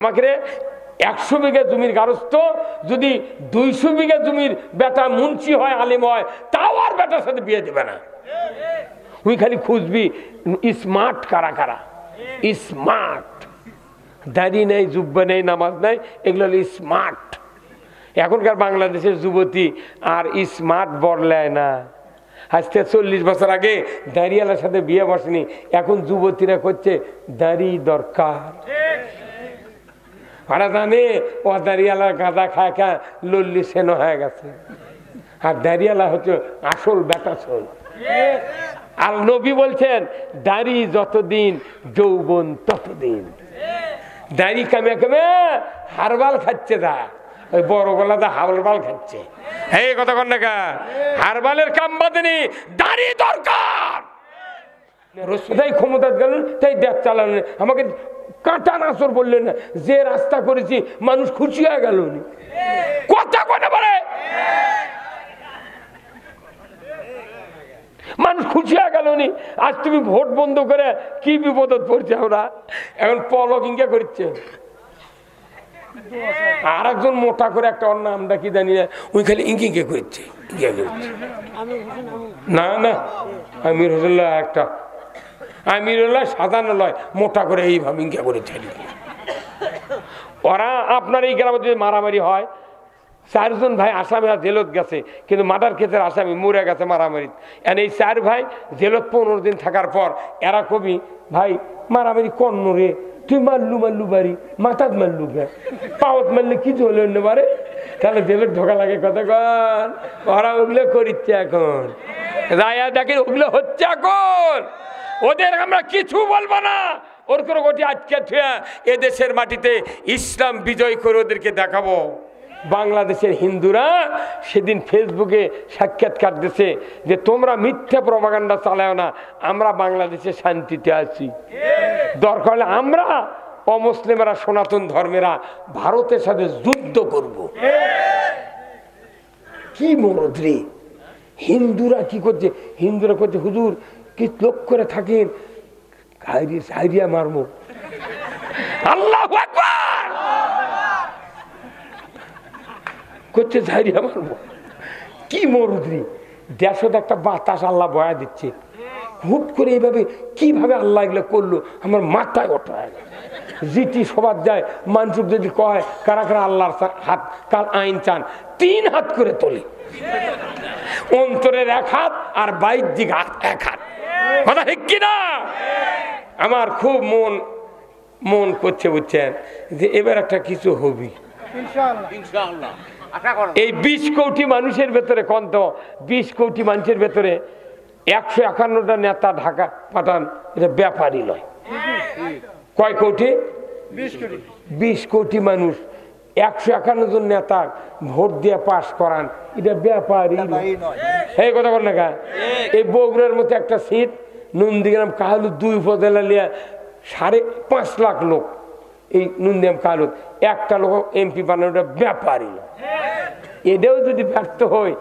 আমাকে 100 বিঘা জমির গারস্থ যদি 200 বিঘা জমির বেটা মুন্সি হয়, আলিম হয়, তাও আর বেটার সাথে বিয়ে দেবে না। তুই খালি খুঁজবি স্মার্ট কারা কারা, স্মার্ট, দাড়ি নেই, জুব্বা নেই, নামাজ নাই, এগুলো হলো স্মার্ট। এখনকার বাংলাদেশের যুবতী আর স্মার্ট বদলায় না। আজ থেকে 40 বছর আগে দাড়িওয়ালার সাথে বিয়ে বসেনি, এখন যুবতীরা করছে দাড়ি দরকার। ওরা জানে ও দাড়িওয়ালার গাঁদা খায় খায় লল্লি সেন হয়ে গেছে, আর দাড়িওয়ালা হচ্ছে আসল বেটা চল। আর নবী বলছেন দাড়ি যতদিন যৌবন ততদিন। দাড়ি কামে কামে হারবাল খাচ্ছে, দা ওই বড় গলা দা হারবাল খাচ্ছে। এই কথা কন না, হারবালের কাম বাদেনি, দাড়ি দরকার। রসুদাই ক্ষমতা গেলেন, তাই দেশ চালালেন, আমাকে কাঁটা নাচর বললেন না, যে রাস্তা করেছি মানুষ খুশি হয়ে গেল। কথা কথা বলে মানুষ খুশি হয়ে গেল। আজ তুমি ভোট বন্ধ করে কি বিপদত পড়ছে আমরা। এখন পলক ইঙ্গা করছে, আর একজন মোটা করে একটা অন্য আমরা কি জানি না, ওই খালি ইঙ্কি ইঙ্কে করছে। না না, আমির হোসেন একটা আমিরুল্লাহ সাধারণ লয়, মোটা করে এইভাবে ইঙ্কা করেছে। ওরা আপনার এই গ্রামে যদি মারামারি হয়, 4 জন ভাই আসামি জেলত গেছে, কিন্তু মার্ডার কেসের আসামি মরে গেছে মারামারি। এই 4 ভাই জেলত 15 দিন থাকার পর এরা কবি, ভাই মারামারি কর্ণ রে, তুই মারলু মারলু বাড়ি, মাথাত মারলু গে, পাওয়াত মারলে কিছু হলো বারে, তাহলে জেলত ঢোকা লাগে। কতক্ষণ ওরা ওগুলো করিচ্ছে এখন, রায়া দেখে ওগুলো হচ্ছে এখন। ওদের আমরা কিছু বলবো না, ওর কোনো গোটি আজকে এদেশের মাটিতে ইসলাম বিজয় করে ওদেরকে দেখাবো। বাংলাদেশের হিন্দুরা সেদিন ফেসবুকে সাক্ষাৎকার দিয়েছে যে তোমরা মিথ্যা প্রপাগান্ডা চালাও না, আমরা বাংলাদেশে শান্তিতে আছি। দরকার হলে আমরা অমুসলিমেরা, সনাতন ধর্মেরা ভারতের সাথে যুদ্ধ করব। কি মরদ রে, হিন্দুরা কি করছে? হিন্দুরা করছে হুজুর কি লোক করে থাকেন, সাইরিয়া মারমো। আল্লাহু আকবার করছে, সাইরিয়া মারমো। কি মরুদ্রি, দেশত একটা বাতাস আল্লাহ বয়া দিচ্ছে, হুট করে এইভাবে কিভাবে আল্লাহ এগুলো করলো আমার মাথায় ওঠায়। জিটি সবার যায়, মানুষ যদি কয় কারা কারা আল্লাহর হাত কাল আইন চান, 3 হাত করে তোলে, অন্তরের 1 হাত আর বাহ্যিক হাত 1 হাত। কথা ঠিক কিনা? আমার খুব মন করছে, বুঝছেন, যে এবার একটা কিছু হবি ইনশাআল্লাহ। এই 20 কোটি মানুষের ভেতরে, কন্ত 20 কোটি মানুষের ভেতরে 151টা নেতা ঢাকা পাঠান, এটা ব্যাপারই নয়। কয় কোটি? 20 কোটি মানুষ 151 জন নেতা ভোট দিয়ে পাশ করান, এটা ব্যাপারই নয়। এই কথা বল না। এই বগুড়ার মতো একটা সিট নন্দীগ্রাম কাহালু 2 উপজেলা লিয়া 5.5 লাখ লোক, এই নন্দীগ্রাম কাহালু একটা লোক এমপি বানানোটা ব্যাপারই নয়। এটাও যদি ব্যর্থ হয়,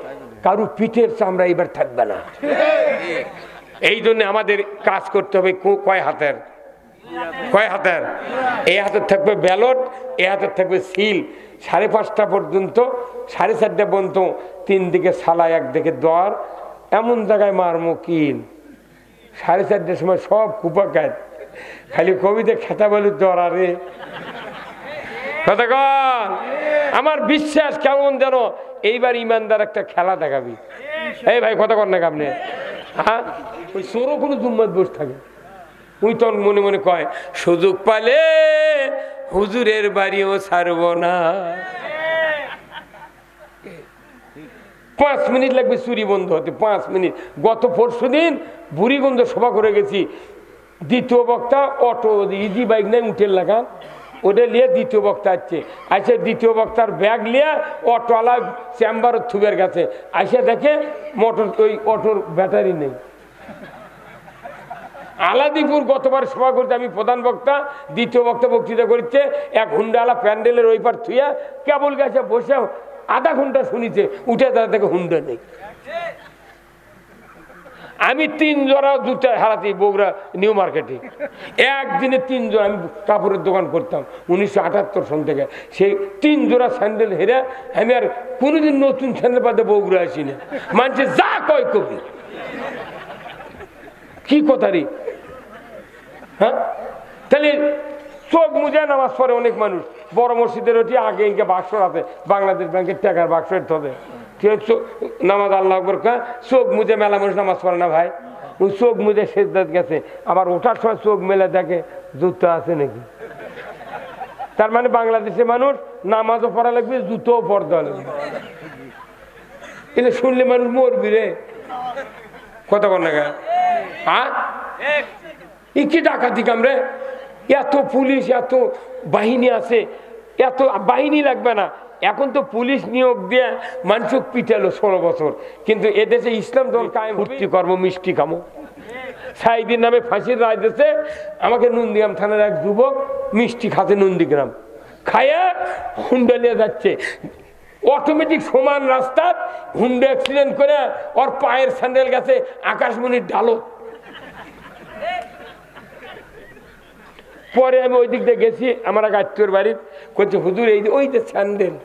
কারু পিঠের চামড়া এবার থাকবে না। এই জন্য আমাদের কাজ করতে হবে কয় হাতের? এই হাতের থাকবে ব্যালট, এই হাতের থাকবে সিল। 5:30 পর্যন্ত, 4:30 পর্যন্ত 3 দিকে সালা, 1 দিকে দর, এমন জায়গায় মারমো কিল। 4:30 সময় সব কুপা কাজ, খালি কবিতে খেতা বলি দরারে। কতক্ষণ আমার বিশ্বাস কেমন যেন এইবার ইমানদার একটা খেলা দেখাবি। এই ভাই কতক্ষণ না আপনি, হ্যাঁ ওই সরো কোনো জুম্মাত বসে থাকে, ওই তখন মনে মনে কয় সুযোগ পালে হুজুরের বাড়িও ছাড়ব না। 5 মিনিট লাগবে চুরি বন্ধ হতে, 5 মিনিট। গত পরশুদিন বুড়িগঞ্জ সভা করে গেছি, দ্বিতীয় বক্তা অটো ইজি বাইক নাই উঠে লাগান, ওটা নিয়ে দ্বিতীয় বক্তা আসছে। আইসে দ্বিতীয় বক্তার ব্যাগ নিয়ে অটোওয়ালা চেম্বার থুবের কাছে আইসে দেখে মোটর, ওই অটোর ব্যাটারি নেই। আলাদিপুর গতবার সভা করতে আমি প্রধান বক্তা, দ্বিতীয় বক্তা বক্তৃতা করছে, 1 হুন্ডাওয়ালা প্যান্ডেলের ওই পার থুয়া কেবল গেছে বসে আধা ঘন্টা শুনিছে, উঠে তার থেকে হুন্ডা নেই। আমি 3 জোড়া জুতা হারাতি বগুড়া নিউ মার্কেটে, একদিনে 3 জোড়া। আমি কাপড়ের দোকান করতাম 1978 সন থেকে, সেই 3 জোড়া স্যান্ডেল হেরে আমি আর কোনোদিন নতুন স্যান্ডেল পাতে বগুড়া আসি না। মানুষে যা কয় কবি কি কথা রে, হ্যাঁ? তাহলে চোখ মুজে নামাজ পড়ে অনেক মানুষ, বড় মসজিদের ওটি আগে ইনকে বাক্স আছে, বাংলাদেশ ব্যাংকের টাকার বাক্স হবে, নামাজ আল্লাহ আকবার চোখ মুজে মেলা মানুষ নামাজ পড়ে না ভাই। ওই চোখ মুজে সেজদাত গেছে, আবার ওঠার সময় চোখ মেলে দেখে জুতো আছে নাকি। তার মানে বাংলাদেশের মানুষ নামাজও পড়া লাগবে, জুতোও পড়তে লাগবে। এটা শুনলে মানুষ মরবি রে, কথা বল না গা। হ্যাঁ, কি ডাকাতি কামরে, এত পুলিশ এত বাহিনী আছে, এত বাহিনী লাগবে না। এখন তো পুলিশ নিয়োগ দিয়ে মানুষ পিটালো 16 বছর, কিন্তু এদেশে ইসলাম দল কায়েম, ভর্তি কর্ম মিষ্টি খামো। সাইদিন নামে ফাঁসির রায় দিয়েছে আমাকে। নন্দীগ্রাম থানার এক যুবক মিষ্টি খাতে নন্দীগ্রাম খায়া হুন্ডা নিয়ে যাচ্ছে, অটোমেটিক সমান রাস্তা হুন্ডা অ্যাক্সিডেন্ট করে ওর পায়ের স্যান্ডেল গেছে আকাশমণির ডালো। পরে আমি ওই দিক দিয়ে গেছি, আমার এক আত্মীয়র বাড়ির, করছে হুজুর এই ওই যে স্যান্ডেল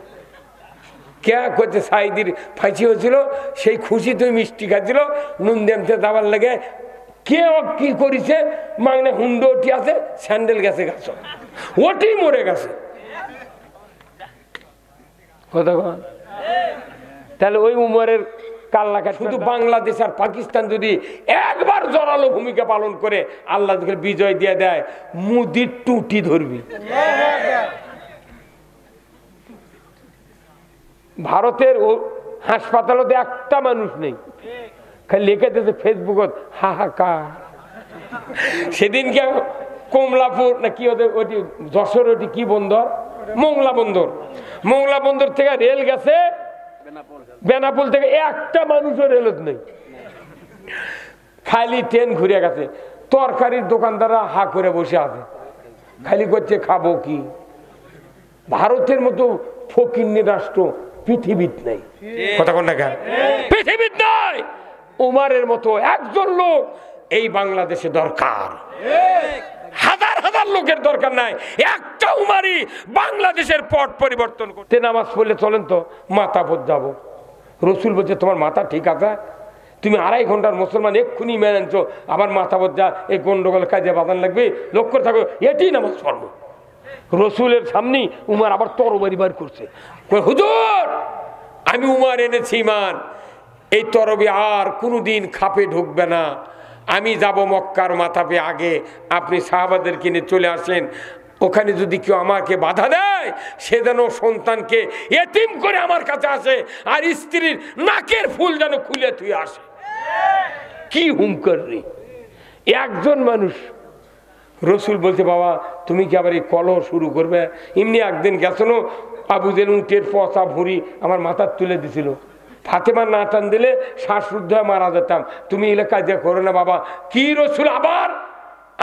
কে করছে, সাইদির ফাঁসি হয়েছিল, সেই খুশি তুই মিষ্টি খাচ্ছিল, নুন দেমতে যাবার লাগে, কে কি করেছে মাংনে হুন্ডো ওটি আছে, স্যান্ডেল গেছে গাছ, ওটি মরে গেছে। কথা কন, তাহলে ওই উমরের কাল্লাকা। শুধু বাংলাদেশ আর পাকিস্তান যদি একবার জোরালো ভূমিকা পালন করে আল্লাহ বিজয় দিয়ে দেয়, মুদির টুটি ধরবি। ভারতের হাসপাতালতে একটা মানুষ নেই, খালি লিখে দিয়েছে ফেসবুকত হাহাকার। সেদিনকে কমলাপুর না কি ওদের ওটি যশোর, ওটি কি বন্দর, মোংলা বন্দর, মোংলা বন্দর থেকে রেল গেছে বেনাপোল থেকে, একটা মানুষও রেলত নেই, খালি ট্রেন ঘুরে গেছে। তরকারির দোকানদাররা হা করে বসে আছে, খালি করছে খাবো কি। ভারতের মতো ফকিন্নি রাষ্ট্র পৃথিবীত নেই, কথা কোন না, পৃথিবীত নাই। উমারের মতো একজন লোক এই বাংলাদেশে দরকার, হাজার হাজার লোকের দরকার নাই, একটা উমারই বাংলাদেশের পট পরিবর্তন করতে। নামাজ পড়লে চলেন তো মাথা পথ যাবো, রসুল বলছে তোমার মাথা ঠিক আছে, তুমি 2.5 ঘন্টার মুসলমান এক্ষুনি মেনে আনছো, আবার মাথা পথ যা এই গন্ডগোল কাজে বাদান লাগবে, লক্ষ্য থাকো এটি নামাজ পড়বো। রসুলের সামনে উমার আবার তরবারি বার করছে, হুজুর আমি উমার এনেছি ইমান, এই তরবারি আর কোনোদিন খাপে ঢুকবে না, আমি যাব মক্কার মাথাপে আগে, আপনি সাহাবাদের কিনে চলে আসেন, ওখানে যদি কেউ আমাকে বাধা দেয় সে যেন সন্তানকে এতিম করে আমার কাছে আসে, আর স্ত্রীর নাকের ফুল যেন খুলে তুই আসে। কি হুঙ্কার রে একজন মানুষ। রসুল বলছে বাবা তুমি কি আবার এই কলহ শুরু করবে? এমনি একদিন গেছো আবু জেল উটের পচা ভুঁড়ি আমার মাথার তুলে দিছিল, ফাতেমা না টান দিলে শ্বাসরুদ্ধ হয়ে মারা যেতাম, তুমি এলাকায় যে করো না বাবা। কি রসুল আবার?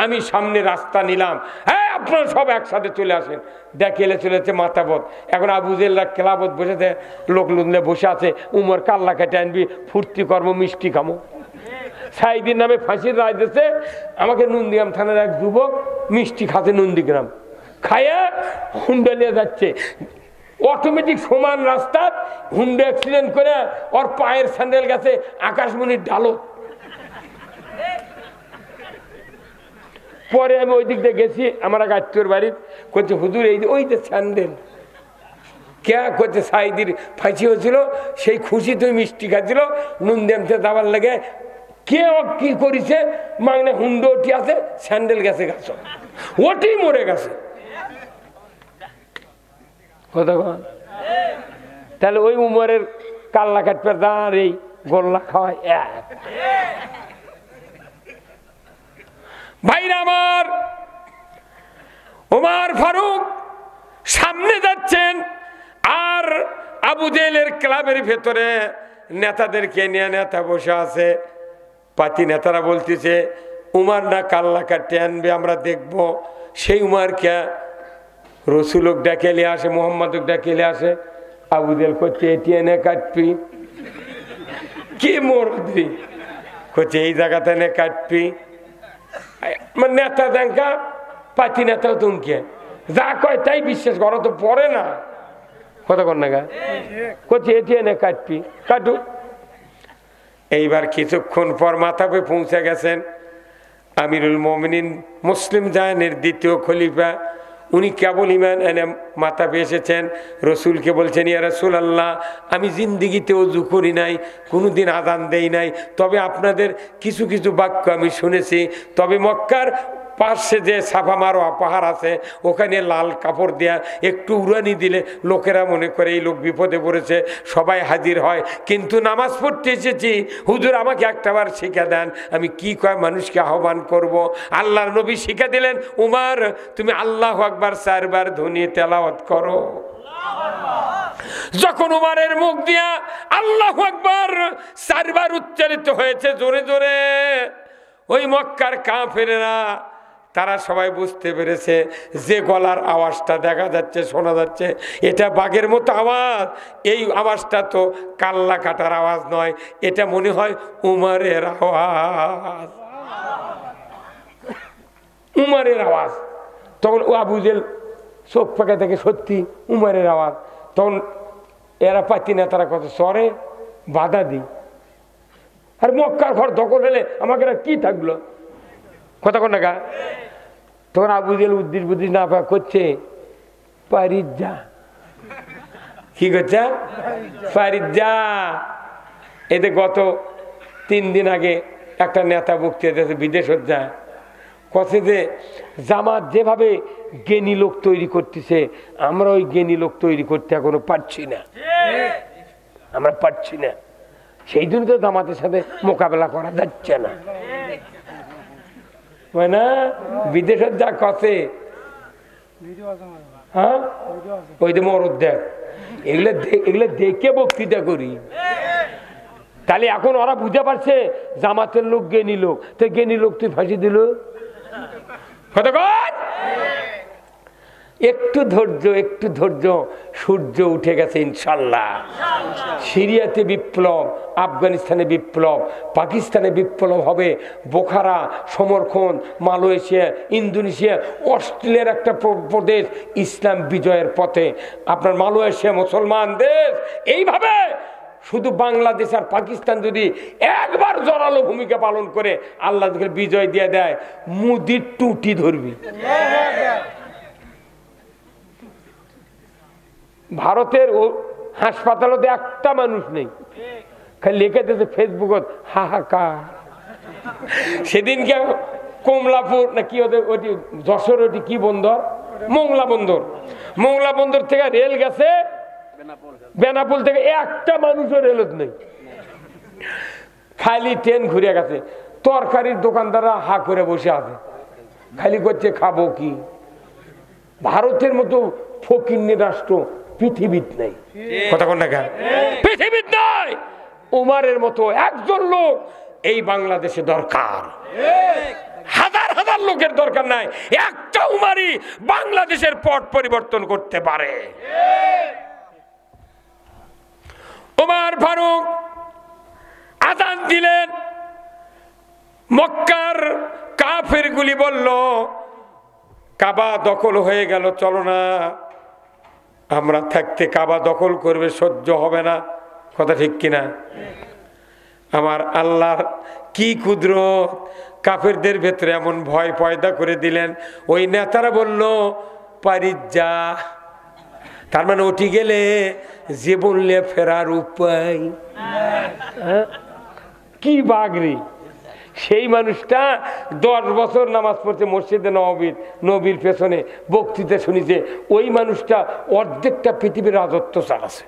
আমি সামনে রাস্তা নিলাম, হ্যাঁ আপনারা সব একসাথে চলে আসেন। দেখে এলে চলেছে মাথাবত, এখন আবু জেলরা ক্লাবত বসেছে, লোক লুনলে বসে আছে, উমর কাল্লা কেটে আনবি, ফুর্তি কর্ম মিষ্টি খামো। সাইদিন নামে ফাঁসির রায় দিয়েছে আমাকে। নন্দীগ্রাম থানার এক যুবক মিষ্টি খাতে নন্দীগ্রাম খায়া হুন্ডা নিয়ে যাচ্ছে, অটোমেটিক সমান রাস্তা হুন্ডা অ্যাক্সিডেন্ট করে ওর পায়ের স্যান্ডেল গেছে আকাশমণির ডালো। পরে আমি ওই দিক দিয়ে গেছি, আমার এক আত্মীয়র বাড়ির, করছে হুজুর এই ওই যে স্যান্ডেল কে করছে, সাইদির ফাঁসি হয়েছিল, সেই খুশি তুই মিষ্টি খাচ্ছিল, নুন দেমতে যাবার লাগে, কে কি করেছে মাংনে হুন্ডো ওটি আছে, স্যান্ডেল গেছে গাছ, ওটি মরে গেছে। কথা কন, তাহলে ওই উমরের কাল্লা কাটবে দাঁড় এই গোল্লা খাওয়ায় এক। ভাইরা আমার, ওমর ফারুক সামনে যাচ্ছেন, আর আবু জেলের ক্লাবের ভেতরে নেতাদেরকে নিয়ে নেতা বসে আছে, পাতি নেতারা বলতেছে উমার না কাল্লা কাটতে আনবে আমরা দেখব। সেই উমারকে রসুলক ডেকে নিয়ে আসে, মোহাম্মদক ডেকে নিয়ে আসে, আবু জেল করছে এটি এনে কাটবি কি মরদি, করছে এই জায়গাতে নে কাটবি, নেতা দেখা পাতি নেতাও তুমকে যা কয় তাই বিশ্বাস করো, তো পড়ে না কথা কর না গা, করছে এটি এনে কাটবি, কাটু। এইবার কিছুক্ষণ পর মাথাপে পৌঁছে গেছেন আমিরুল মোমিনিন মুসলিম জাহানের দ্বিতীয় খলিফা। উনি কেবল ইমান এনে মাথা পেয়ে এসেছেন, রসুলকে বলছেন ইয়া রাসূলুল্লাহ, আমি জিন্দিগিতে ওযু করি নাই, কোনোদিন আযান দেই নাই, তবে আপনাদের কিছু কিছু বাক্য আমি শুনেছি। তবে মক্কার পাশে যে সাফা মারোয়া পাহাড় আছে, ওখানে লাল কাপড় দেয়া একটু উড়ানি দিলে লোকেরা মনে করে এই লোক বিপদে পড়েছে, সবাই হাজির হয়। কিন্তু নামাজ পড়তে এসেছি, হুজুর আমাকে একটাবার শিখা দেন, আমি কি কয় মানুষকে আহ্বান করব। আল্লাহর নবী শিখা দিলেন, উমর তুমি আল্লাহু আকবার 4 বার ধ্বনি তেলাওয়াত করো। যখন উমরের মুখ দিয়া আল্লাহু আকবার 4 বার উচ্চারিত হয়েছে জোরে জোরে, ওই মক্কার কাফেরেরা তারা সবাই বুঝতে পেরেছে যে গলার আওয়াজটা দেখা যাচ্ছে, শোনা যাচ্ছে, এটা বাঘের মতো আওয়াজ। এই আওয়াজটা তো কাল্লা কাটার আওয়াজ নয়, এটা মনে হয় উমরের আওয়াজ, উমরের আওয়াজ। তখন ও আবু জেল চোখ পাকা থেকে সত্যি উমরের আওয়াজ। তখন এরা পাতি না, তারা কত সরে বাধা দিই, আর মক্কার ঘর দখল হলে আমাকে কি থাকলো কথা কোন গা। তখন আবু জেল উদ্দিস বুদ্ধিস না করছে পারিস যা, কি করছে পারিস যা। এতে গত 3 দিন আগে একটা নেতা বক্তৃতা দিয়েছে বিদেশত যায়, কথা যে জামাত যেভাবে জ্ঞানী লোক তৈরি করতেছে, আমরা ওই জ্ঞানী লোক তৈরি করতে এখনো পারছি না, আমরা পারছি না। সেই জন্য তো জামাতের সাথে মোকাবেলা করা যাচ্ছে না, না বিদেশের যা কথা। হ্যাঁ ওই যে মরদ দেখ, এগুলো দেখে বক্তৃতা করি। তাহলে এখন ওরা বুঝতে পারছে জামাতের লোক জ্ঞানী লোক, তো জ্ঞানী লোক তুই ফাঁসি দিল। একটু ধৈর্য, একটু ধৈর্য, সূর্য উঠে গেছে ইনশাল্লাহ। সিরিয়াতে বিপ্লব, আফগানিস্তানে বিপ্লব, পাকিস্তানে বিপ্লব হবে, বোখারা, সমরখন্দ, মালয়েশিয়া, ইন্দোনেশিয়া, অস্ট্রেলিয়ার একটা প্রদেশ ইসলাম বিজয়ের পথে। আপনার মালয়েশিয়া মুসলমান দেশ। এইভাবে শুধু বাংলাদেশ আর পাকিস্তান যদি একবার জোরালো ভূমিকা পালন করে আল্লাহ বিজয় দিয়ে দেয়, মুদির টুটি ধরবি। ভারতের হাসপাতালে একটা মানুষ নেই, খালি লিখে দিয়েছে ফেসবুকত হাহাকার। সেদিনকে কমলাপুর না কি ওদের ওটি যশোর, ওটি কি বন্দর, মোংলা বন্দর, মোংলা বন্দর থেকে রেল গেছে বেনাপোল থেকে, একটা মানুষও রেলত নেই, খালি ট্রেন ঘুরে গেছে। তরকারির দোকানদাররা হা করে বসে আছে, খালি করছে খাবো কি। ভারতের মতো ফকিন্নি রাষ্ট্র পৃথিবীত নেই, কথা কোন না পৃথিবীত নাই। উমারের মতো একজন লোক এই বাংলাদেশে দরকার, হাজার হাজার লোকের দরকার নাই, একটা উমারই বাংলাদেশের পট পরিবর্তন করতে পারে। উমর ফারুক আযান দিলেন, মক্কার কাফেরগুলি বলল কাবা দখল হয়ে গেল, চলো না, আমরা থাকতে কাবা দখল করবে, সহ্য হবে না, কথা ঠিক কিনা। আমার আল্লাহর কি কুদরত, কাফেরদের ভেতরে এমন ভয় পয়দা করে দিলেন। ওই নেতারা বলল পারিস যা, তার মানে উঠি গেলে যে বললে ফেরার উপায় কি বাগরি। সেই মানুষটা 10 বছর নামাজ পড়ছে মসজিদে নবীর পেছনে, বক্তৃতা শুনিছে, ওই মানুষটা অর্ধেকটা পৃথিবীর রাজত্ব চালাছে।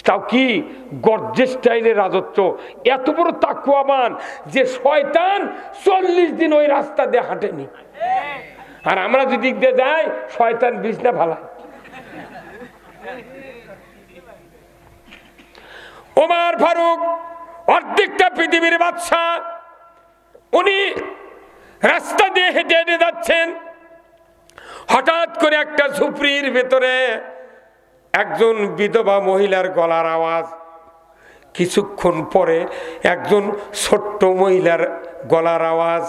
তাও কি গর্জেস স্টাইলের রাজত্ব, এত বড় তাকওয়াবান যে শয়তান 40 দিন ওই রাস্তা দিয়ে হাঁটেনি। আর আমরা যদি দিক দিয়ে যাই, শয়তান বিছনা ফালায়। ওমর ফারুক অর্ধেকটা পৃথিবীর বাদশা, উনি রাস্তা দিয়ে হেঁটে হেঁটে যাচ্ছেন, হঠাৎ করে একটা ঝুপড়ির ভেতরে একজন বিধবা মহিলার গলার আওয়াজ, কিছুক্ষণ পরে একজন ছোট্ট মহিলার গলার আওয়াজ,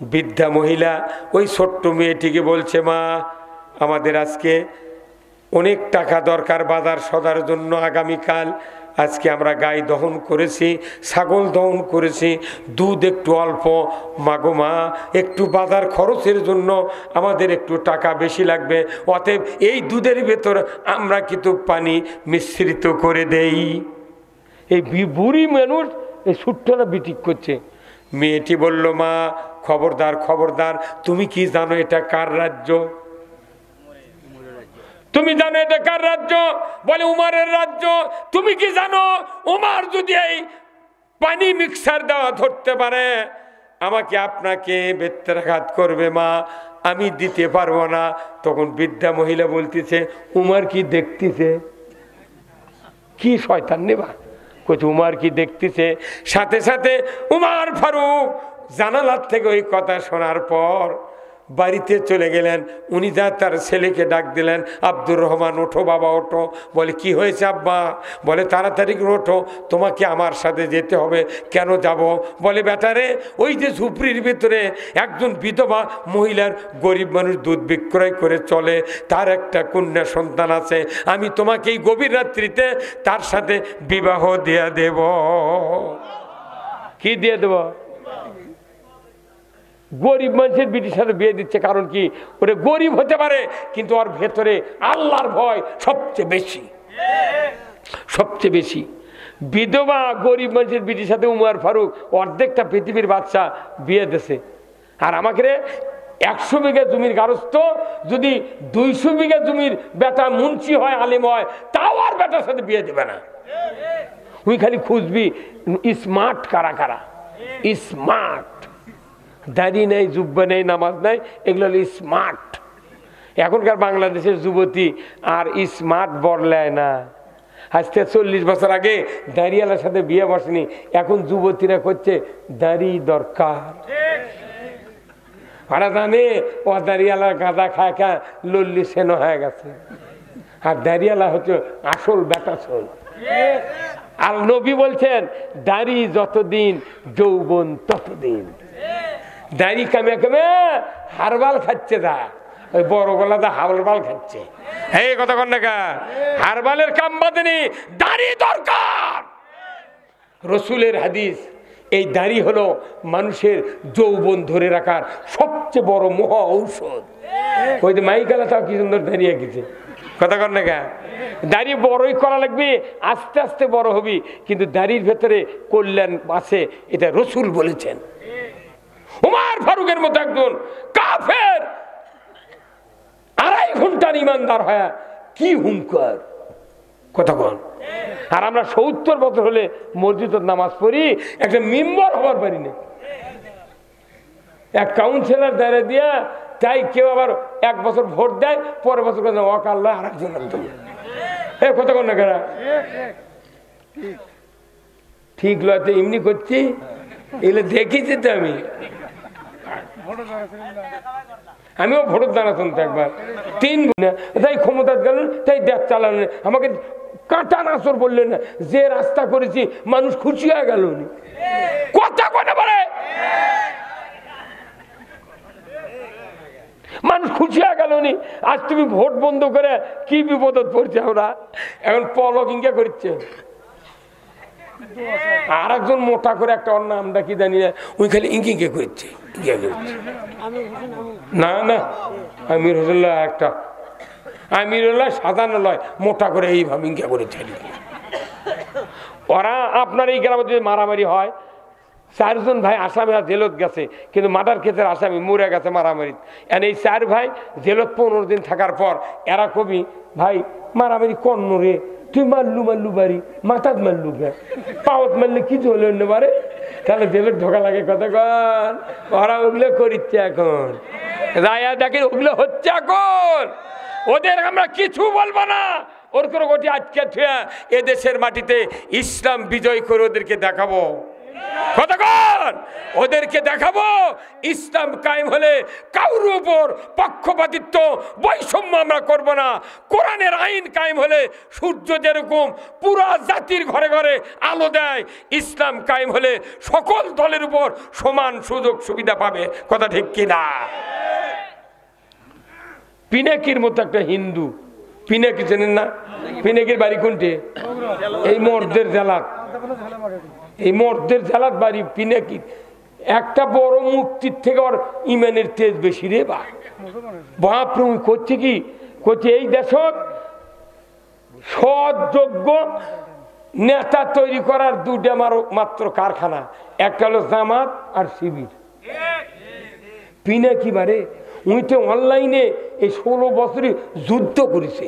বৃদ্ধা মহিলা ওই ছোট্ট মেয়েটিকে বলছে, মা আমাদের আজকে অনেক টাকা দরকার বাজার সদার জন্য, আগামীকাল আজকে আমরা গাই দহন করেছি, ছাগল দহন করেছি, দুধ একটু অল্প, মাগো মা একটু বাজার খরচের জন্য আমাদের একটু টাকা বেশি লাগবে, অতএব এই দুধের ভেতর আমরা কিন্তু পানি মিশ্রিত করে দেই। এই বুড়ি মানুষ এই ছোট্টটা বিটিক করছে। মেয়েটি বলল, মা খবরদার খবরদার, তুমি কি জানো এটা কার রাজ্য? তুমি জানো এটা কার রাজ্য? বলে উমারের রাজ্য। তুমি কি জানো উমার যদি এই পানি মিক্সার দেওয়া ধরতে পারে আমাকে আপনাকে বেত্রাঘাত করবে, মা আমি দিতে পারবো না। তখন বৃদ্ধা মহিলা বলতেছে, উমার কি দেখতেছে? কি শয়তান নেবা কইছে, উমার কি দেখতেছে? সাথে সাথে উমার ফারুক জানালার থেকে ওই কথা শোনার পর বাড়িতে চলে গেলেন। উনি যা তার ছেলেকে ডাক দিলেন, আব্দুর রহমান ওঠো বাবা ওঠো। বলে কি হয়েছে আব্বা? বলে তাড়াতাড়ি ওঠো, তোমাকে আমার সাথে যেতে হবে। কেন যাব? বলে বেটারে ওই যে ঝুপড়ির ভিতরে একজন বিধবা মহিলার, গরিব মানুষ দুধ বিক্রয় করে চলে, তার একটা কন্যা সন্তান আছে, আমি তোমাকে এই গভীর রাত্রিতে তার সাথে বিবাহ দিয়ে দেব। কি দিয়ে দেব? গরিব মানুষের বিটির সাথে বিয়ে দিচ্ছে, কারণ কি ওরে গরিব হতে পারে কিন্তু ওর ভেতরে আল্লাহর ভয় সবচেয়ে বেশি, সবচেয়ে বেশি। বিধবা গরিব মানুষের বিটির সাথে উমর ফারুক অর্ধেকটা পৃথিবীর বাদশা বিয়ে দিছে। আর আমাকে 100 বিঘা জমির গারস্থ যদি 200 বিঘা জমির বেটা মুন্সি হয়, আলিম হয়, তাও আর বেটার সাথে বিয়ে দেবে না। তুই খালি খুঁজবি স্মার্ট কারা কারা, স্মার্ট, দাড়ি নেই, জুব্বা নেই, নামাজ নাই, এগুলো হলো স্মার্ট। এখনকার বাংলাদেশের যুবতী আর স্মার্ট বদলায় না। আজকে 40 বছর আগে দাড়িওয়ালার সাথে বিয়ে বসেনি, এখন যুবতীরা করছে দাড়ি দরকার। ওরা জানে ও দাড়িওয়ালার গাঁদা খায় খা লল্লি সেন হয়ে গেছে, আর দাড়িওয়ালা হচ্ছে আসল বেটা চল। আর নবী বলছেন দাড়ি যতদিন যৌবন ততদিন। দাড়ি কামে কামে হারবাল খাচ্ছে, যা ওই বড় গলাদা হারবাল খাচ্ছে। এই কথা কন না, হারবালের কাম বাদেনি, দাড়ি দরকার। রসুলের হাদিস, এই দাড়ি হলো মানুষের যৌবন ধরে রাখার সবচেয়ে বড় মহা ঔষধ। ওই যে মাইকালা তাও কি সুন্দর দাঁড়িয়ে গেছে, কথা কন না। দাড়ি বড়ই করা লাগবে, আস্তে আস্তে বড় হবি, কিন্তু দাড়ির ভেতরে কল্যাণ আছে, এটা রসুল বলেছেন। উমর ফারুকের মতো একজন কাফের 2.5 ঘন্টার ইমানদার হয়, কি হুঙ্কার, কথা কন। আর আমরা 70 বছর হলে মসজিদের নামাজ পড়ি, একটা মেম্বার হবার পারি না। এক কাউন্সিলর দাঁড়িয়ে দিয়া, তাই কেউ আবার 1 বছর ভোট দেয়, পরের বছর অকাল্লা আর একজন কথা কন না কেনা। ঠিক লয় তো এমনি করছি, এগুলো দেখেছি তো আমিও ভোটের দানা শুনতে একবার 3 তাই ক্ষমতা গেলেন, তাই দেশ চালালেন, আমাকে কাঁটা নাচর বললেন না, যে রাস্তা করেছি মানুষ খুশি হয়ে গেল। কথা কথা বলে মানুষ খুশি হয়ে গেল নি। আজ তুমি ভোট বন্ধ করে কি বিপদত পড়ছে আমরা। এখন পলক ইঙ্গা করছে, আর একজন মোটা করে একটা অন্য আমরা কি জানি না, ওই খালি ইঙ্কি ইঙ্কে করছে। না না, আমির হোসেন একটা আমিরুল্লাহ সাজানো লয়, মোটা করে এইভাবে ইঙ্কা করেছে। ওরা আপনার এই গ্রামে যদি মারামারি হয়, 4 জন ভাই আসামি আর জেলত গেছে, কিন্তু মার্ডার কেসের আসামি মরে গেছে মারামারি। এই 4 ভাই জেলত 15 দিন থাকার পর এরা কবি, ভাই মারামারি কর্ণ রে, তুই মারলু মারলু বাড়ি, মাথাত মারলু গে, পাওয়াত মারলে কিছু হলো পারে, তাহলে জেলের ঢোকা লাগে। কতক্ষণ ওরা ওগুলো করিচ্ছে এখন, রায়া দেখে ওগুলো হচ্ছে এখন। ওদের আমরা কিছু বলবো না, ওর কোনো গোটি আটকে থুয়া এদেশের মাটিতে ইসলাম বিজয় করে ওদেরকে দেখাবো। কতক্ষণ কন ওদেরকে দেখাবো ইসলাম কায়েম হলে কারোর উপর পক্ষপাতিত্ব বৈষম্য আমরা করব না। কোরআনের আইন কায়েম হলে সূর্য যেরকম পুরা জাতির ঘরে ঘরে আলো দেয়, ইসলাম কায়েম হলে সকল দলের উপর সমান সুযোগ সুবিধা পাবে। কথা ঠিক কিনা? পিনাকির মতো একটা হিন্দু, পিনাকি চেনেন না? পিনাকির বাড়ি কোনটি? এই মর্দের জেলাত, এই মর্দের জেলাত বাড়ি পিনাকি। একটা বড় মুক্তির থেকে ওর ইমানের তেজ বেশি রে বাপরে। করছে কি করছে, এই দেশত সৎযোগ্য নেতা তৈরি করার দুটা মাত্র কারখানা, একটা হলো জামাত আর শিবির। পিনাকি বারে উনি তো অনলাইনে এই 16 বছরে যুদ্ধ করেছে।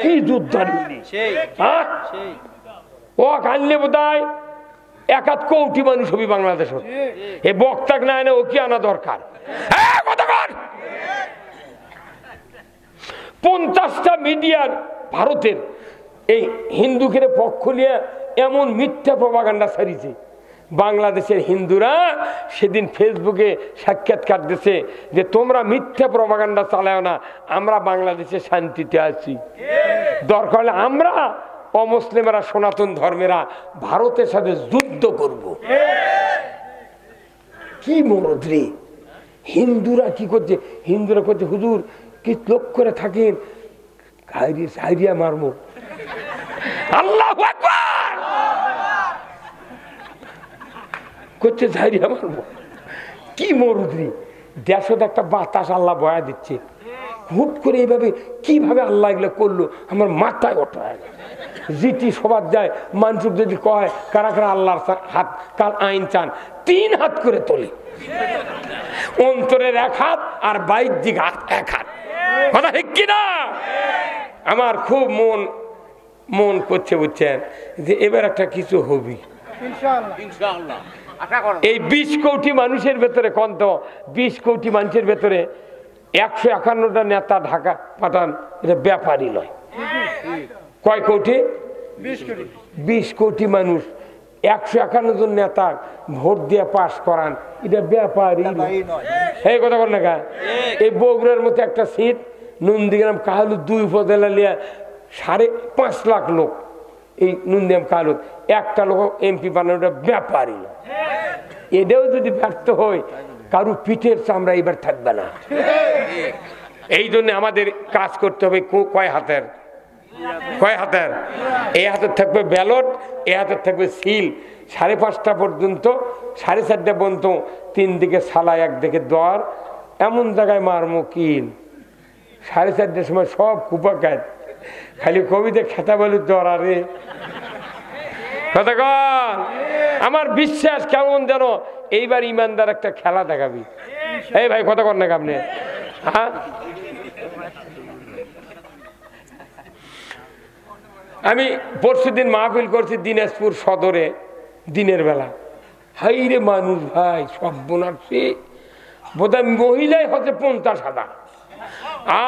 কি যুদ্ধ ও কানলে বোধ হয় 1 কোটি মানুষ হবি বাংলাদেশ। এ বক্তাক না এনে ও কি আনা দরকার? 50টা মিডিয়ার ভারতের এই হিন্দুকে পক্ষ নিয়ে এমন মিথ্যা প্রপাগান্ডা ছাড়িয়েছে। বাংলাদেশের হিন্দুরা সেদিন ফেসবুকে সাক্ষাৎকার দিয়েছে যে তোমরা মিথ্যা প্রপাগান্ডা চালাও না, আমরা বাংলাদেশে শান্তিতে আছি। দরকার হলে আমরা অমুসলিমরা সনাতন ধর্মেরা ভারতের সাথে যুদ্ধ করব। কি মরদ রে! হিন্দুরা কি করছে? হিন্দুরা করছে হুজুর কি লোক করে থাকেন, সাইরিয়া মারবো। আল্লাহু আকবার করছে, সাইরিয়া মারবো। কি মরদ রে! দেশত একটা বাতাস আল্লাহ বয়া দিচ্ছে, হুট করে এইভাবে কিভাবে আল্লাহ এগুলো করলো আমার মাথায় ওঠায়। জিটি সবার যায়, মানুষ যদি কয় কারা কারা আল্লাহর হাত কাল আইন চান, 3 হাত করে তোলে। অন্তরের 1 হাত আর বাহ্যিক হাত 1 হাত। কথা ঠিক কিনা? আমার খুব মন করছে বুঝছেন যে এবার একটা কিছু হবি ইনশাআল্লাহ। এই 20 কোটি মানুষের ভেতরে কন্ত 20 কোটি মানুষের ভেতরে 151টা নেতা ঢাকা পাঠান, এটা ব্যাপারই নয়। কয় কোটি? 20 কোটি মানুষ 151 জন নেতা ভোট দিয়ে পাশ করান, এটা ব্যাপারই নয়। এই কথা বল না কা? এই বগুড়ার মতো একটা সিট নন্দীগ্রাম কাহালু 2 উপজেলা লিয়া 5.5 লাখ লোক, এই নন্দীগ্রাম কাহালু একটা লোক এমপি বানানোটা ব্যাপারই নয়। এটাও যদি ব্যর্থ হয় কারু পিঠের চামড়া এবার থাকবে না। এই জন্য আমাদের কাজ করতে হবে কয় হাতের? এই হাতে থাকবে ব্যালট, এই হাতে থাকবে সিল। 5:30 পর্যন্ত 4:30 পর্যন্ত 3 দিকে সালা, 1 দিকে দর, এমন জায়গায় মারমো কিল। 4:30টার সময় সব কুপা কাজ, খালি কবিতে খেতা বলে দর। আরে আমার বিশ্বাস কেমন যেন এইবার ইমানদার একটা খেলা দেখাবি। এই ভাই কথা কর না আপনি? হ্যাঁ, আমি পরশুদিন মাহফিল করছি দিনাজপুর সদরে দিনের বেলা। হাই রে মানুষ ভাই সব বোনাচ্ছে, বোধহয় মহিলাই হচ্ছে 50,000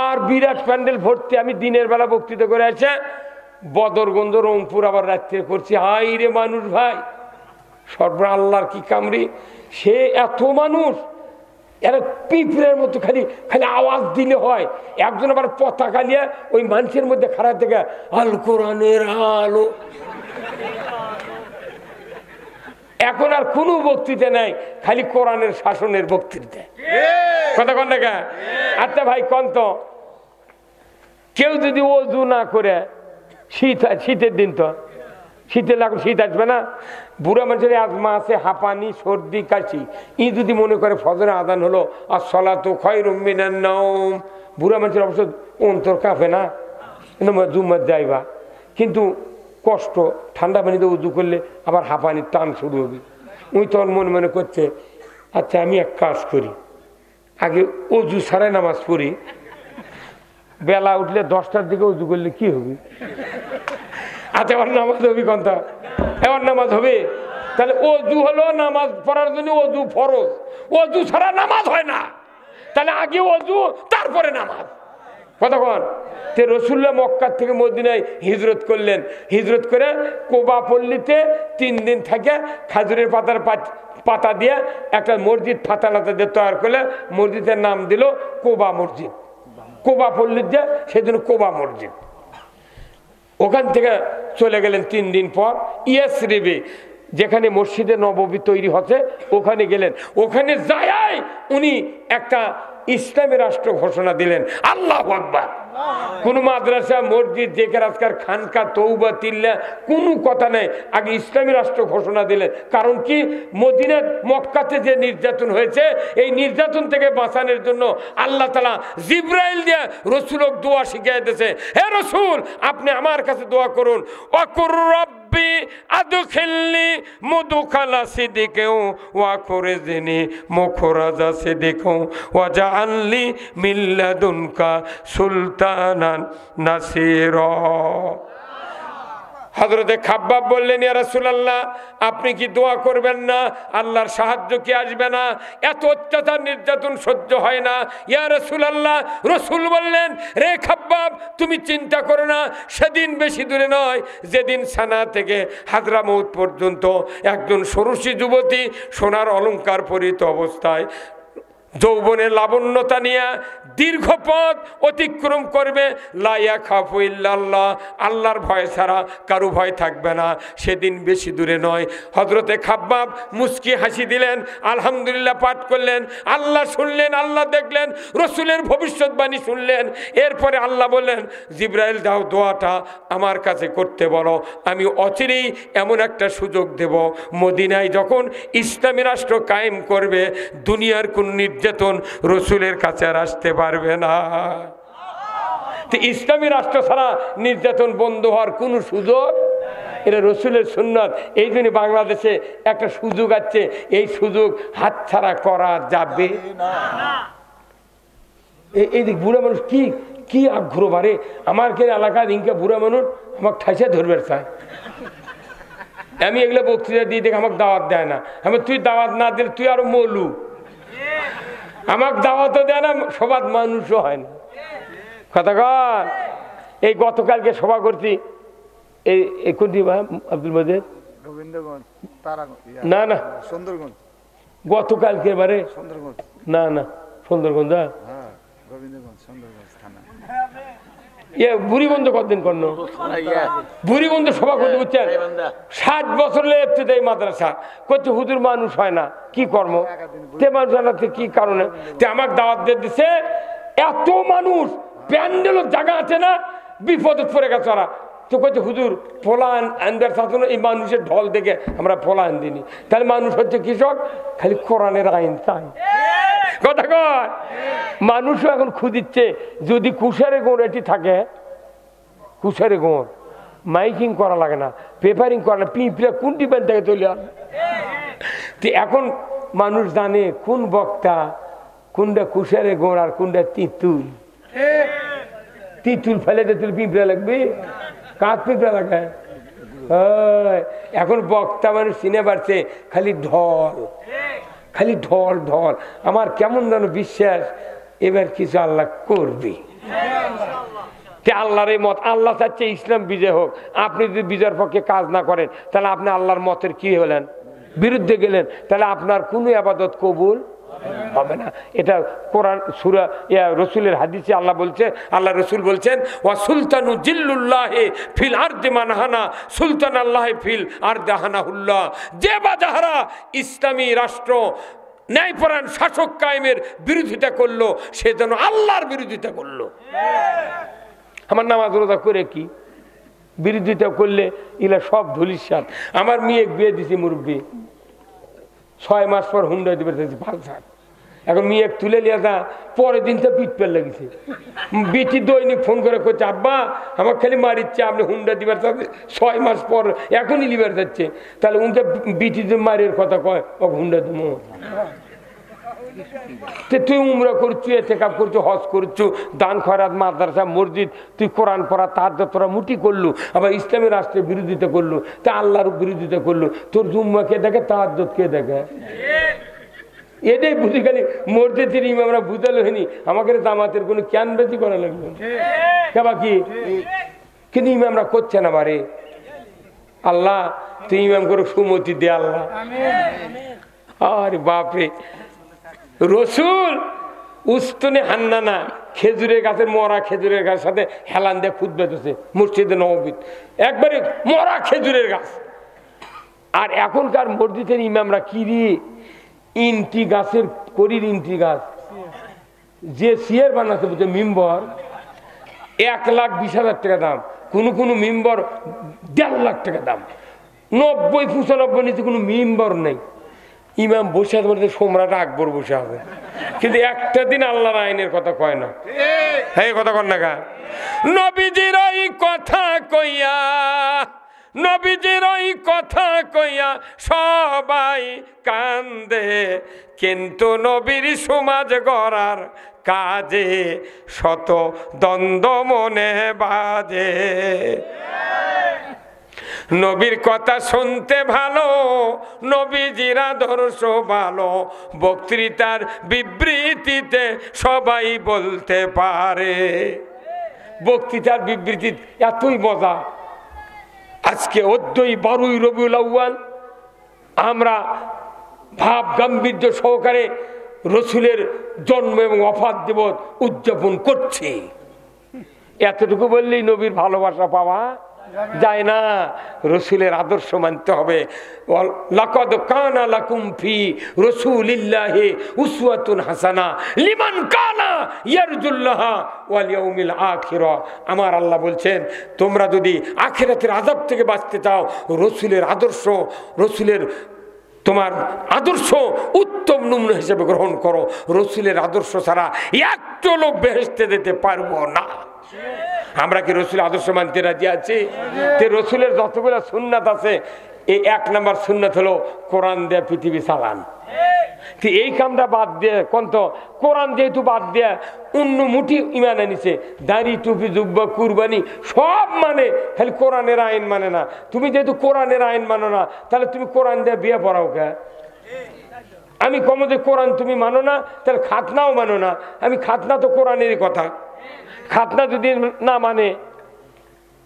আর বিরাট প্যান্ডেল ভর্তি। আমি দিনের বেলা বক্তৃতা করে আছে বদরগঞ্জ রংপুর, আবার রাত্রে করছি। হাই রে মানুষ ভাই সর্বরা আল্লাহর কি কামড়ি! সে এত মানুষ, এরা পিঁপড়ের মতো খালি খালি আওয়াজ দিলে হয়। একজন আবার পতাকা নিয়ে ওই মানুষের মধ্যে খারাপ থেকে আল কোরআনের আলো। এখন আর কোনো বক্তৃতা নাই, খালি কোরআনের শাসনের বক্তৃতা। কথা কন না? আচ্ছা ভাই কন তো, কেউ যদি ওযু না করে শীতের দিন, তো শীতের লাগুন, শীত আসবে না? বুড়া মানুষের আজমা আছে, হাঁপানি, সর্দি, কাশি, ই যদি মনে করে ফজরে আযান হলো আসসালাতু খায়রুম মিনান নাওম, বুড়া মানুষের অবশ্য অন্তর কাঁপে না, জুম্মাত যাইবা, কিন্তু কষ্ট, ঠান্ডা পানিতে উজু করলে আবার হাঁপানির টান শুরু হবে। উনি তখন মনে মনে করছে আচ্ছা আমি এক কাজ করি, আগে অজু ছাড়াই নামাজ পড়ি, বেলা উঠলে 10টার দিকে উজু করলে কি হবে? আচ্ছা এবার নামাজ হবে কোনটা? এবার নামাজ হবে। তাহলে অজু হলো নামাজ পড়ার জন্য অজু ফরজ, অজু ছাড়া নামাজ হয় না। তাহলে আগে অজু তারপরে নামাজ। কতক্ষণ? তে রসুল্লাহ মক্কা থেকে মদিনায় হিজরত করলেন, হিজরত করে কোবা পল্লীতে 3 দিন থাকে খেজুরের পাতার পাতা দিয়ে একটা মসজিদ ফাতালাতা দিয়ে তৈরি করলে মসজিদের নাম দিল কোবা মসজিদ। কোবা পড়লে যে সেদিন কোবা মসজিদ। ওখান থেকে চলে গেলেন 3 দিন পর ইয়াসরিবে, যেখানে মসজিদে নববী তৈরি হচ্ছে, ওখানে গেলেন। ওখানে যায় উনি একটা ইসলামী রাষ্ট্র ঘোষণা দিলেন। আল্লাহু আকবার। কোন মাদ্রাসা, মসজিদ, জেকের আজকার, খানকা, তৌবা, তিল্লা কোনো কথা নেই, আগে ইসলামী রাষ্ট্র ঘোষণা দিলেন। কারণ কি, মদিনা মক্কাতে যে নির্যাতন হয়েছে, এই নির্যাতন থেকে বাঁচানোর জন্য আল্লাহ তাআলা জিবরাইল দিয়ে রাসূলক দোয়া শিখিয়ে দিয়েছে। হে রাসূল, আপনি আমার কাছে দোয়া করুন, ওয়াকুর রব্বি আদখিলনি মুদখালা সিদিকিন ওয়া খুরিজনি মুখরাজা সিদিকিন ওয়া জাআলনি মিন লাদুনকা সুলতানান নাসীরা। হযরতে খাব্বাব বললেন, ইয়া রাসূলুল্লাহ, আপনি কি দোয়া করবেন না? আল্লাহর সাহায্য কি আসবে না? এত অত্যাচার নির্যাতন সহ্য হয় না ইয়া রাসূলুল্লাহ। রাসূল বললেন, রে খাব্বাব, তুমি চিন্তা করো না, সেদিন বেশি দূরে নয় যেদিন সানা থেকে হাজরামউত পর্যন্ত একজন ষোড়শী যুবতী সোনার অলংকার পরিহিত অবস্থায় যৌবনের লাবণ্যতা নিয়ে দীর্ঘ পথ অতিক্রম করবে। লা ইয়াখাফু ইল্লাল্লাহ, আল্লাহর ভয় ছাড়া কারো ভয় থাকবে না, সেদিন বেশি দূরে নয়। হযরতে খাব্বাব মুস্কি হাসি দিলেন, আলহামদুলিল্লাহ পাঠ করলেন। আল্লাহ শুনলেন, আল্লাহ দেখলেন, রাসূলের ভবিষ্যৎবাণী শুনলেন। এরপরে আল্লাহ বললেন, জিবরাইল দাও দোয়াটা আমার কাছে করতে বলো, আমি অচিরেই এমন একটা সুযোগ দেব, মদিনায় যখন ইসলামী রাষ্ট্র কায়েম করবে, দুনিয়ার কোন নির্যাতন রাসূলের কাছে আর আসতে পারবে না। তো ইসলামী রাষ্ট্র ছাড়া নির্যাতন বন্ধ হওয়ার কোনো সুযোগ, এটা রাসূলের সুন্নাত। এই জন্য বাংলাদেশে একটা সুযোগ আছে, এই সুযোগ হাতছাড়া করা যাবে না। এই দিক বুড়া মানুষ কি কি আগ্রহ বাড়ে আমার কে এলাকার ইনকা বুড়া মানুষ আমাকে ঠাইসে ধরবে চায়। আমি এগুলো বক্তৃতা দিয়ে দেখে আমাকে দাওয়াত দেয় না। আমি তুই দাওয়াত না দিলে তুই আরো মলু, আমাকে দাওয়াতও দেয় না, সবার মানুষও হয় না। কথা কর। এই গতকালকে সভা করছি, এই কোনটি আব্দুল মজিদ, না না সুন্দরগঞ্জ, গতকালকে বারে না না সুন্দরগঞ্জ, বুড়িগঞ্জ কতদিন করলো, বুড়িগঞ্জ সভা করতে বুঝছেন, 60 বছর লেপতে দেয় মাদ্রাসা করছে, হুজুর মানুষ হয় না, কি কর্ম তে মানুষ হয় না, কি কারণে তে আমাকে দাওয়াত দিয়ে দিছে। এত মানুষ, প্যান্ডেলের জায়গা আছে না, বিপদে পড়ে গেছে ওরা। তো কইছে হুজুর পোলান আনবার থাকতো না, এই মানুষের ঢল দেখে আমরা পোলান দিনি। তাহলে মানুষ হচ্ছে কৃষক, খালি কোরআনের আইন চাই। কথা কর। মানুষও এখন খুঁজিচ্ছে, যদি কুশারে গোড় এটি থাকে, কুশারে গোড় মাইকিং করা লাগে না, পেপারিং করা না, পিঁপড়া কোনটি প্যান থেকে চলে আসে। তো এখন মানুষ জানে কোন বক্তা, কোনটা কুশারে গোড় আর কোনটা তিতুল। তিতুল ফেলে দিতুল পিঁপড়া লাগবে, কাক পিঁপড়া লাগে। এখন বক্তা মানুষ চিনে পারছে, খালি ঢল, খালি ঢল ঢল। আমার কেমন যেন বিশ্বাস এবার কিছু আল্লাহ করবে। আল্লাহর এই মত, আল্লাহ চাচ্ছে ইসলাম বিজয় হোক। আপনি যদি বিজয়ের পক্ষে কাজ না করেন, তাহলে আপনি আল্লাহর মতের কি হলেন, বিরুদ্ধে গেলেন, তাহলে আপনার কোনো ইবাদত কবুল হবে না। এটা কোরআন সূরা রাসূলের হাদিসে আল্লাহ বলছে, আল্লাহ রাসূল বলছেন, ওয়া সুলতানু জিল্লুল্লাহি ফিল আরদি মানহানা সুলতান আল্লাহি ফিল আরদি হানাহুল্লাহ। যে বা যাহারা ইসলামী রাষ্ট্র ন্যায়পরায়ণ শাসক কায়েমের বিরোধিতা করলো, সে যেন আল্লাহর বিরোধিতা করলো। আমার নামাজ রোজা করে কি বিরোধিতা করলে এগুলা সব ধুলিসাৎ। আমার মেয়ে বিয়ে দিছি মুরব্বী, 6 মাস পর হুন্ডা দিবে পালসার। এখন মেয়ে তুলে নিয়ে যা, পরের দিন তো পিঠ পেল লাগিছে। বিটি দৈনিক ফোন করে করছে, আব্বা আমার খালি মারিচ্ছে, আপনি হুন্ডা দিবার চাচ্ছে 6 মাস পর, এখনই লিবার যাচ্ছে। তাহলে উনকে বিটি যে মারের কথা কয়, ও হুন্ডা দিব। তুই উমরা করছু, এতেকাব করছু, হজ করছু, দান খয়রাত, মাদ্রাসা, মসজিদ, তুই কোরআন পড়া, তার তোরা মুটি করলু, আবার ইসলামী রাষ্ট্রের বিরোধিতা করলু, তা আল্লাহর বিরোধিতা করলু। তোর জুম্মা কে দেখে, তার কে দেখে? এটাই বুঝি। খালি মসজিদের ইমামরা বুঝালো হয়নি, আমাকে জামাতের কোনো ক্যান বেশি করা লাগবে বাকি, কিন্তু ইমামরা করছে না। বারে আল্লাহ তুই ইমাম করে সুমতি দে আল্লাহ। আরে বাপরে, রসুল উস্তনে হান্নানা খেজুরের গাছের মরা খেজুরের গাছের সাথে হেলান দিয়ে খুদ বেঁধেছে মসজিদে নববীতে, একবারে মরা খেজুরের গাছ। আর এখনকার মসজিদের ইমামরা কি দিয়ে ইন্টি গাছের করির ইন্টি গাছ যে সিয়ার বানাতে বলছে মিম্বর 1,20,000 টাকা দাম, কোনো কোনো মিম্বর 1.5 লাখ টাকা দাম, 90-95 নিচে কোনো মিম্বর নেই। ইমাম বসে আছে বলতে সম্রাট আকবর বসে আছে, কিন্তু একটা দিন আল্লাহর আইনের কথা কয় না। হ্যাঁ কথা কন না, নবীজির ওই কথা কইয়া, নবীজির ওই কথা কইয়া সবাই কান্দে, কিন্তু নবীর সমাজ গড়ার কাজে শত দ্বন্দ্ব মনে বাজে। নবীর কথা শুনতে ভালো, নবীজির আদর্শ ভালো, বক্তৃতার বিবৃতিতে সবাই বলতে পারে। বক্তৃতার বিবৃতি এতই মজা। আজকে 12ই রবিউল আউয়াল আমরা ভাব গাম্ভীর্য সহকারে রসুলের জন্ম এবং ওফাত দিবস উদযাপন করছি। এতটুকু বললেই নবীর ভালোবাসা পাওয়া যায় না, রসুলের আদর্শ মানতে হবে। লাকাদ কানা লাকুম ফি রাসূলিল্লাহি উসওয়াতুন হাসানা লিমান কানা ইয়ারজুল্লাহ ওয়াল ইয়াউমিল আখির। আমার আল্লাহ বলছেন, তোমরা যদি আখিরাতের আযাব থেকে বাঁচতে চাও, রসুলের আদর্শ, রসুলের তোমার আদর্শ উত্তম নমুনা হিসেবে গ্রহণ করো। রসুলের আদর্শ ছাড়া একটা লোক বেহেশতে যেতে পারবো না। আমরা কি রসুল আদর্শ মানতে রাজি আছি? রসুলের যতগুলো সুন্নাত আছে, এই 1 নম্বর সুন্নাত হলো কোরআন দিয়ে পৃথিবী চালান। এই কামটা বাদ দিয়ে কোন তো কোরআন যেহেতু বাদ দিয়ে অন্য মুঠি ইমান আনিছে, দাড়ি টুপি জুব্বা কুরবানি সব মানে, খালি কোরআনের আইন মানে না। তুমি যেহেতু কোরআনের আইন মানো না, তাহলে তুমি কোরআন দিয়ে বিয়ে পড়াও কে? আমি কম যে কোরআন তুমি মানো না, তাহলে খাতনাও মানো না। আমি খাতনা তো কোরআনেরই কথা। খাতনা যদি না মানে,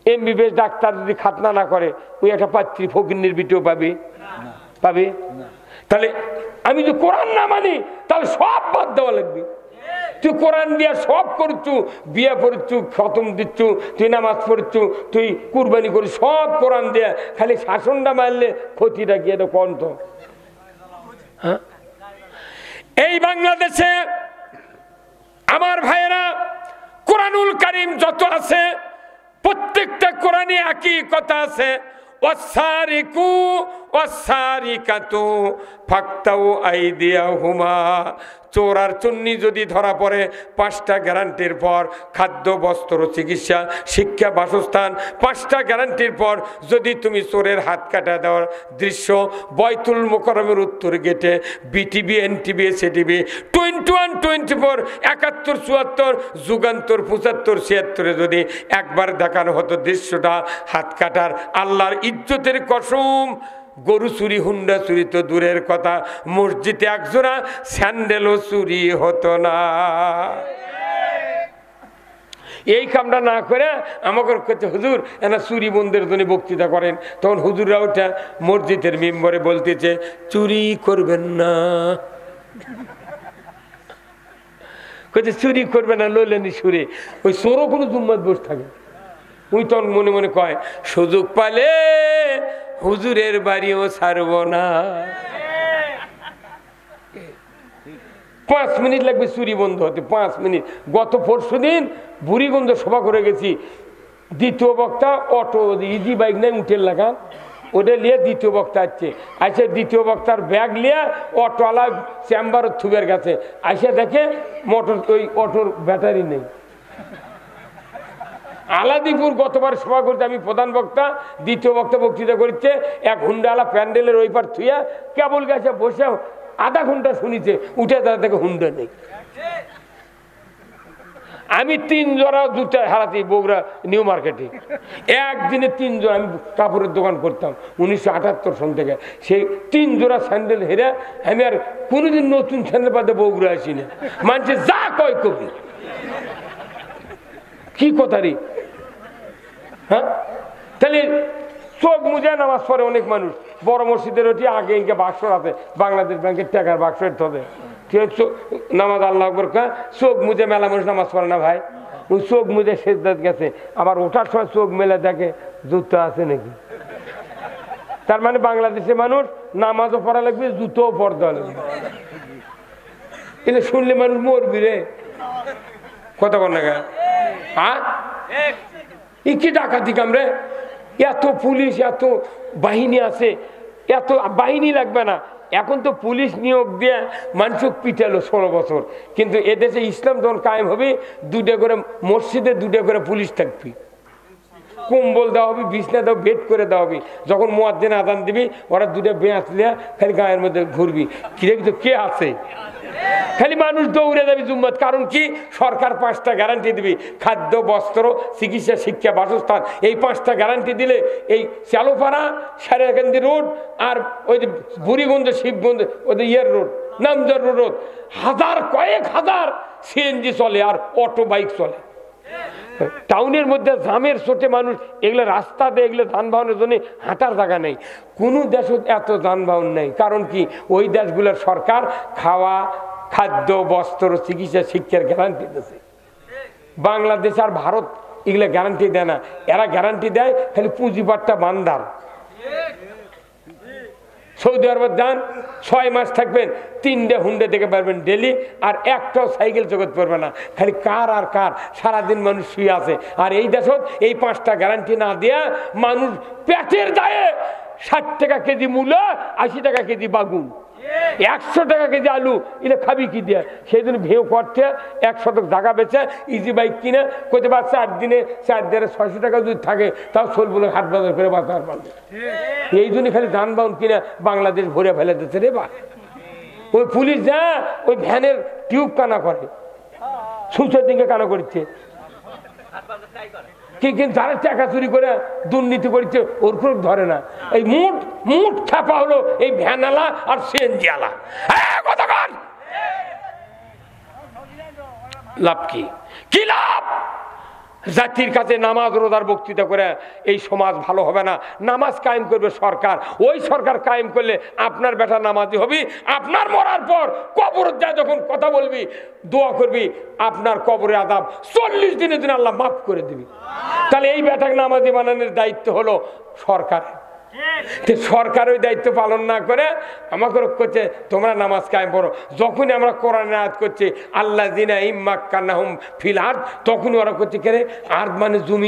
MBBS ডাক্তার যদি খাতনা না করে, ওই একটা পাত্রী ফকিন্নির বিটেও পাবি পাবি। তাহলে আমি যদি কোরআন না মানি, তাহলে সব বাদ দেওয়া লাগবে। তুই কোরআন দিয়া সব করছু, বিয়ে পড়ছু, খতম দিচ্ছু, তুই নামাজ পড়ছু, তুই কুরবানি করি, সব কোরআন দিয়া, খালি শাসনটা মারলে ক্ষতিটা কি এটা কণ্ঠ? হ্যাঁ, এই বাংলাদেশে আমার ভাইয়েরা কোরআনুল কারীম যত আছে, প্রত্যেকটা কোরআনে একই কথা আছে, ওয়াসারিকু ওয়াসারিকাতু ফাকতাউ আইদিয়াহুমা। চোর আর চুন্নি যদি ধরা পড়ে, 5টা গ্যারান্টির পর খাদ্য, বস্ত্র, চিকিৎসা, শিক্ষা, বাসস্থান, 5টা গ্যারান্টির পর যদি তুমি চোরের হাত কাটা দেওয়ার দৃশ্য বয়তুল মোকাররমের উত্তর গেটে বিটিভি, এনটিভি, এসটিভি 21, 24, 71, 74, যুগান্তর 75, 76 যদি একবার দেখানো হতো দৃশ্যটা হাত কাটার, আল্লাহর ইজ্জতের কসম, গরু চুরি, হুন্ডা চুরি তো দূরের কথা, মসজিদে একজোড়া স্যান্ডেলও চুরি হতো না। এই কামটা না করে আমাকে কাছে হুজুর এনা চুরি বন্ধের জন্য বক্তৃতা করেন, তখন হুজুররা ওটা মসজিদের মেম্বরে বলতেছে, চুরি করবেন না, চুরি করবে না, লইলেনি সুরে। ওই চোরও কোনো জুম্মাত বসে থাকে, ওই তখন মনে মনে কয়, সুযোগ পালে হুজুরের বাড়িও ছাড়ব না। 5 মিনিট লাগবে চুরি বন্ধ হতে, 5 মিনিট। গত পরশুদিন বুড়িগঞ্জ সভা করে গেছি, দ্বিতীয় বক্তা অটো ইজি বাইক নেই উঠের লাগান, ওটা নিয়ে দ্বিতীয় বক্তা আসছে। আইসে দ্বিতীয় বক্তার ব্যাগ নিয়ে অটোওয়ালা চেম্বার থুবের কাছে আইসে দেখে মোটর, ওই অটোর ব্যাটারি নেই। আলাদিপুর গতবার সভা করতে আমি প্রধান বক্তা, দ্বিতীয় বক্তা বক্তৃতা করছে, এক হুন্ডাওয়ালা প্যান্ডেলের ওই পার থুইয়া কেবল গেছে বসে আধা ঘন্টা শুনিছে, উঠে তারা থেকে হুন্ডা নেই। আমি 3 জোড়া জুতা হারাতি বগুড়া নিউ মার্কেটে, একদিনে 3 জোড়া। আমি কাপড়ের দোকান করতাম 1978 সন থেকে, সেই 3 জোড়া স্যান্ডেল হেরে আমি আর কোনোদিন নতুন স্যান্ডেল পাতে বগুড়া আসি না। মানুষে যা কয় কবি, কি কথা রে? হ্যাঁ, তাহলে চোখ মুজে নামাজ পড়ে অনেক মানুষ, বড় মসজিদের ওটি আগে ইনকে বাক্স আছে, বাংলাদেশ ব্যাংকের টাকার বাক্স হবে। নামাজ আল্লাহ আকবার চোখ মুজে মেলা মানুষ নামাজ পড়ে না ভাই, ওই চোখ মুজে সেজদাত গেছে, আবার ওঠার সময় চোখ মেলে দেখে জুতো আছে নাকি। তার মানে বাংলাদেশের মানুষ নামাজও পড়া লাগবে, জুতোও পড়তে লাগবে। এটা শুনলে মানুষ মরবি রে, কথা বল না কি ডাকাতি কামরে, এত পুলিশ এত বাহিনী আছে, এত বাহিনী লাগবে না। এখন তো পুলিশ নিয়োগ দিয়ে মানুষ পিটালো 16 বছর, কিন্তু এদেশে ইসলাম যখন কায়েম হবে 2টা করে মসজিদে 2টা করে পুলিশ থাকবি, কম্বল দেওয়া হবে, বিছনা দেওয়া, বেড করে দেওয়া হবে। যখন মুয়াজ্জিন আযান দিবি ওরা 2টা বেঁচ লিয়া খালি গায়ের মধ্যে ঘুরবি, কিরে তো কে আছে, খালি মানুষ দৌড়ে যাবি জুম্মাত। কারণ কি, সরকার 5টা গ্যারান্টি দিবি, খাদ্য, বস্ত্র, চিকিৎসা, শিক্ষা, বাসস্থান, এই 5টা গ্যারান্টি দিলে এই চালুপাড়া, সারেকান্দি রোড আর ওই যে বুড়িগঞ্জ, শিবগঞ্জ, ওদের রোড, নামজার রোড, কয়েক হাজার সিএনজি চলে আর অটো বাইক চলে। টাউনের মধ্যে জামের ছোটে মানুষ, এগুলো রাস্তা দিয়ে এগুলো যানবাহনের জন্য হাঁটার জায়গা নেই। কোনো দেশে এত যানবাহন নেই। কারণ কি, ওই দেশগুলোর সরকার খাওয়া, খাদ্য, বস্ত্র, চিকিৎসা, শিক্ষার গ্যারান্টি দিয়েছে। বাংলাদেশ আর ভারত এগুলো গ্যারান্টি দেয় না, এরা গ্যারান্টি দেয় খালি পুঁজিবাটটা বান্দার। সৌদি আরবের যান, 6 মাস থাকবেন, 3টে হুন্ডে থেকে পারবেন ডেলি, আর একটাও সাইকেল জগৎ পড়বে না, খালি কার আর কার, সারাদিন মানুষ শুয়ে আছে। আর এই দেশত এই 5টা গ্যারান্টি না দেয়া মানুষ পেটের দায়ে 60 টাকা কেজি মূলা, 80 টাকা কেজি বাগুন, 100 টাকা কেজি আলু, এটা খাবি কি দিয়ে? সেই জন্য ভেউ করতে 1 শতক জায়গা বেচে ইজি বাইক কিনে করতে পারছে, 4 দিনে 600 টাকা যদি থাকে তাও চলবো, হাট বাজার করে বাঁচার পারবে। এই জন্য খালি যানবাহন কিনে বাংলাদেশ ভরে ফেলে দিচ্ছে রে বা। ওই পুলিশ যা ওই ভ্যানের টিউব কানা করে, সুচের দিকে কানা করছে, কিন্তু যারা টাকা চুরি করে দুর্নীতি করছে ওর খুব ধরে না। এই মুঠ ছাপা হলো এই ভ্যানালা আর সিএনজি আলা। লাভ কি লাভ? জাতির কাছে নামাজ রোজার বক্তৃতা করে এই সমাজ ভালো হবে না। নামাজ কায়েম করবে সরকার, ওই সরকার কায়েম করলে আপনার বেটা নামাজি হবি, আপনার মরার পর কবর যা যখন কথা বলবি, দোয়া করবি, আপনার কবরে আযাব 40 দিনের দিন আল্লাহ মাফ করে দিবি। তাহলে এই বেটাকে নামাজি বানানোর দায়িত্ব হলো সরকারের। সরকার ওই দায়িত্ব পালন না করে আমাকে করছে তোমরা নামাজ কায়েম করো। যখনই আমরা কোরআনে আয়াত করছি আল্লাযিনা ইম্মাক্কানাহুম ফিল আরদ, তখন ওরা করছে কে, আরদ মানে জমি।